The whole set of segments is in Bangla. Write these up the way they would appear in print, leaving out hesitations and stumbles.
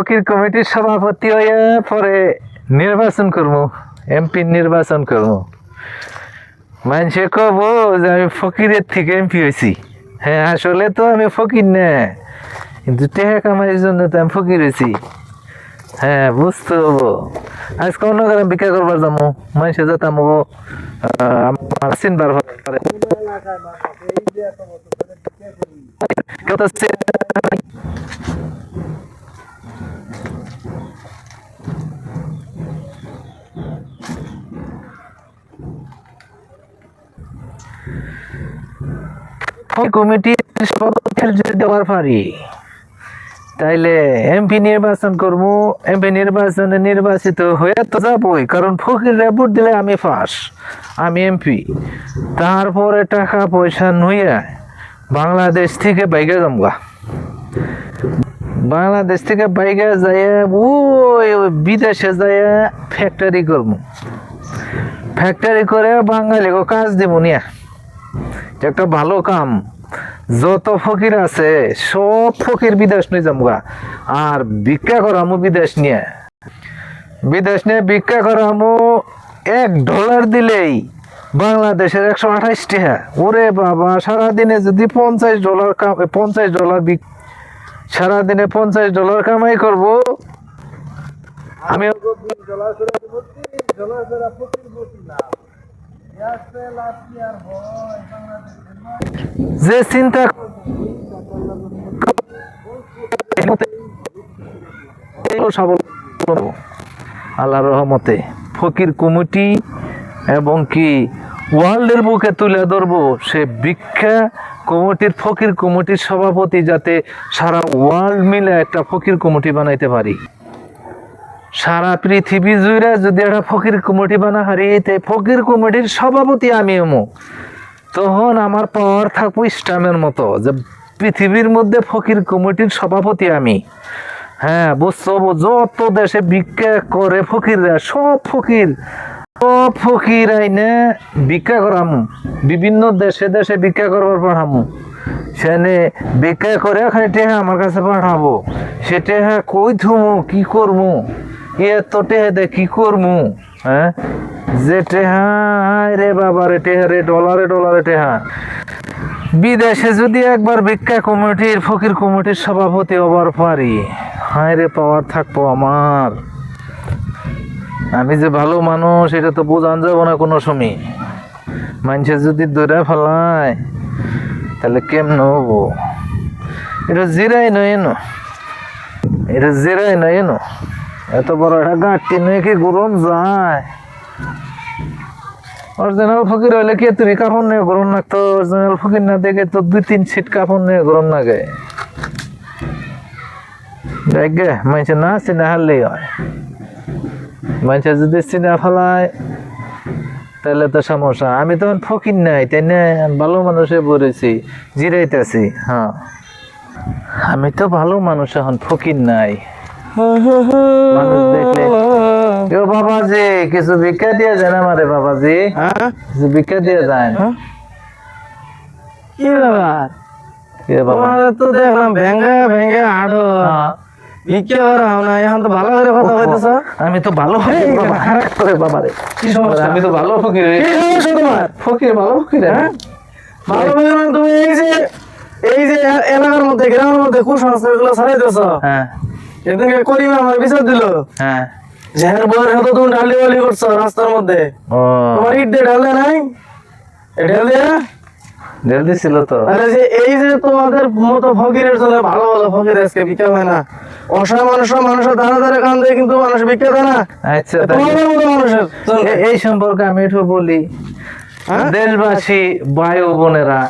ফকির কমিটির সভাপতি হয়ে পরে নির্বাচন করবো, এমপি নির্বাচন করবো। মানুষে কব যে আমি ফকিরের থেকে এমপি হয়েছি। হ্যাঁ, আসলে তো আমি ফকির না, কিন্তু টেহা কামাইয়ের জন্য তো আমি ফকির হয়েছি। হ্যাঁ, বুঝতে হবো। আজকে অন্য কারণ ভিক্ষা করবার যাবো, মানুষে যেতাম আমার চিনবার পারে কেউ তো কমিটির সভাপতি যদি দেওয়ার পারি তাইলে এমপি নির্বাচন করবো। এমপি নির্বাচনে নির্বাচিত হয়ে তো যাবই, কারণ ফকির ভোট দিলে আমি পাস, আমি এমপি। তারপরে টাকা পয়সা নইয়া বাংলাদেশ থেকে বাইকে জমগা, বাংলাদেশ থেকে বাইকে যাইয়া ওই বিদেশে যাইয়া ফ্যাক্টরি করবো। ফ্যাক্টরি করে বাঙালিকে কাজ দিব নিয়া, একটা ভালো কাম। যত ফকির আছে সব ফকির বিদেশ নিয়ে যাবো, আর ভিক্ষা করামো বিদেশ নিয়ে। বিদেশ নিয়ে ভিক্ষা করামো, $1 দিলেই বাংলাদেশের 128 টাকা। ওরে বাবা, সারাদিনে যদি $50 সারাদিনে $50 কামাই করব আমি। যে চিন্তা আল্লাহর রহমতে ফকির কমিটি এবং কি ওয়ার্ল্ডের বুকে তুলে ধরবো সে ভিক্ষা কমিটির, ফকির কমিটির সভাপতি, যাতে সারা ওয়ার্ল্ড মিলে একটা ফকির কমিটি বানাইতে পারি। সারা পৃথিবী জুড়ে যদি একটা ফকির কমিটি বানা হারি, তাই ফকির কমিটির সভাপতি আমি এমো, তখন আমার পাওয়ার থাকবো ইসলামের মতো, যে পৃথিবীর মধ্যে ফকির কমিটির সভাপতি আমি। হ্যাঁ, বুঝছো, যত দেশে ভিক্ষা করে ফকিররা, সব ফকির আইনে ভিক্ষা করামু, বিভিন্ন দেশে দেশে ভিক্ষা করবার পাঠামু। সেনে ভিক্ষা করে ওখানে টেহা আমার কাছে পাঠাবো। সে টেহা কই থুমু, কি করমু, এত টেহা দে কি করমু? হ্যাঁ, যে টেহা রে বাবা রে, টেহা রে, ডলারে টেহা। বিদেশে যদি একবার ভিক্ষা কমিটির, ফকির কমিটির সভাপতি হবার পারি, হায় রে, পাওয়ার থাকবো আমার। আমি যে ভালো মানুষ এটা তো বোঝান যাবো না কোনো সময়। মানুষের যদি দৌড়া ফেলায় তাহলে কেমন হবো? এটা জিরাই নয় এনো, এটা জিরাই নয় এনো, এত বড় একটা গাঁটটি নয় কি গরম যায়? অরিজিনাল ফকির হইলে কি তুমি কাপড় নিয়ে গরম লাগতো? অরিজিনাল ফকির না দেখে তো 2-3 ছিট কাপড় নিয়ে গরম লাগে। দেখ গে, মানুষের না চিনা হারলেই হয়। মানুষের যদি চিনা ফেলায় তাহলে তো সমস্যা। আমি তখন ফকির নাই, তাই না? ভালো মানুষে বলেছি, জিরাইতেছি। হ্যাঁ, আমি তো ভালো মানুষ, এখন ফকির নাই। মানুষ দেখলে বাবাজি কিছু ভিক্ষা দিয়ে যায় আমারে, বাবাজি কিছু ভিক্ষা দিয়ে যায়। কি ব্যাপার? তোমার তো দেখলাম ভেঙ্গা ভেঙ্গা হাঁটো, ভিক্ষা করাও না, এখন তো ভালো করে কথা বলতেছ। আমি তো ভালো ফকির বাবা, খারাপ করে বাবারে। কি সমস্যা? আমি তো ভালো ফকির। কি সমস্যা তোমার? ফকির, ভালো ফকির। হ্যাঁ, ভালো ফকির মানে তুমি এই যে এলাকার মধ্যে, গ্রামের মধ্যে কুসংস্কার গুলো ছড়াইতেছ। হ্যাঁ, এদিকে করিম আমার বিচার দিল, হ্যাঁ, যেহের বউয়ের হাতে তুমি ঢালি বালি করছো রাস্তার মধ্যে। ও তোমার ইট দিয়ে ঢাললে নাই, ঢেল দিয়ে জেল দিছিল তো। তাহলে যে এই যে তোমাদের মতো ফকিরের জন্য ভালো ভালো ফকির আজকে ভিক্ষা হয় না। অসহায় মানুষের ধারে ধারে কান দেয়, কিন্তু মানুষ ভিক্ষা দেয় না। আচ্ছা, তোমাদের মতো মানুষের এই সম্পর্কে আমি একটু বলি। দেশবাসী ভাই ও বোনেরা,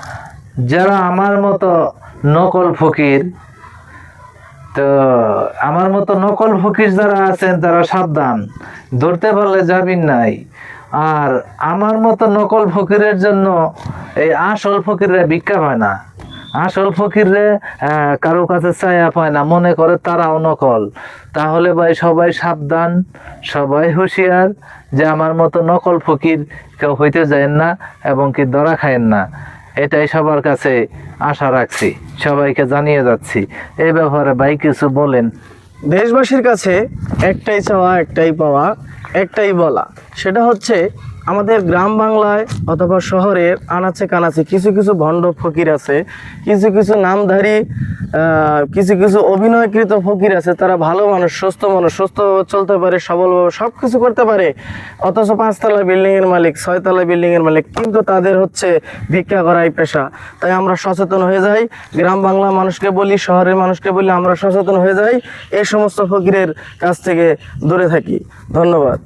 যারা আমার মতো নকল ফকির, তো আমার মতো নকল ফকির যারা আছেন তারা সাবধান, ধরতে পারলে যাবিন নাই। আর আমার মতো নকল ফকিরের জন্য এই আসল ফকিররা ভিক্ষা পায় না। আসল ফকিররে কারো কাছে চায়া পায় না, মনে করে তারাও নকল। তাহলে ভাই সবাই সাবধান, সবাই হুঁশিয়ার, যে আমার মতো নকল ফকির কেউ হইতে যায়েন না এবং কি ধরা খায়েন না। এটাই সবার কাছে আশা রাখছি, সবাইকে জানিয়ে যাচ্ছি। এই ব্যাপারে ভাই কিছু বলেন। দেশবাসীর কাছে একটাই চাওয়া, একটাই পাওয়া, একটাই বলা, সেটা হচ্ছে আমাদের গ্রাম বাংলায় অথবা শহরের আনাচে কানাচে কিছু কিছু ভণ্ড ফকির আছে, কিছু কিছু নামধারী কিছু কিছু অভিনয়কৃত ফকির আছে। তারা ভালো মানুষ, সুস্থভাবে চলতে পারে, সবলভাবে সব কিছু করতে পারে, অথচ 5 তলা বিল্ডিংয়ের মালিক, 6 তলা বিল্ডিংয়ের মালিক, কিন্তু তাদের হচ্ছে ভিক্ষা করাই পেশা। তাই আমরা সচেতন হয়ে যাই, গ্রাম বাংলা মানুষকে বলি, শহরের মানুষকে বলি, আমরা সচেতন হয়ে যাই, এই সমস্ত ফকিরের কাছ থেকে দূরে থাকি। ধন্যবাদ।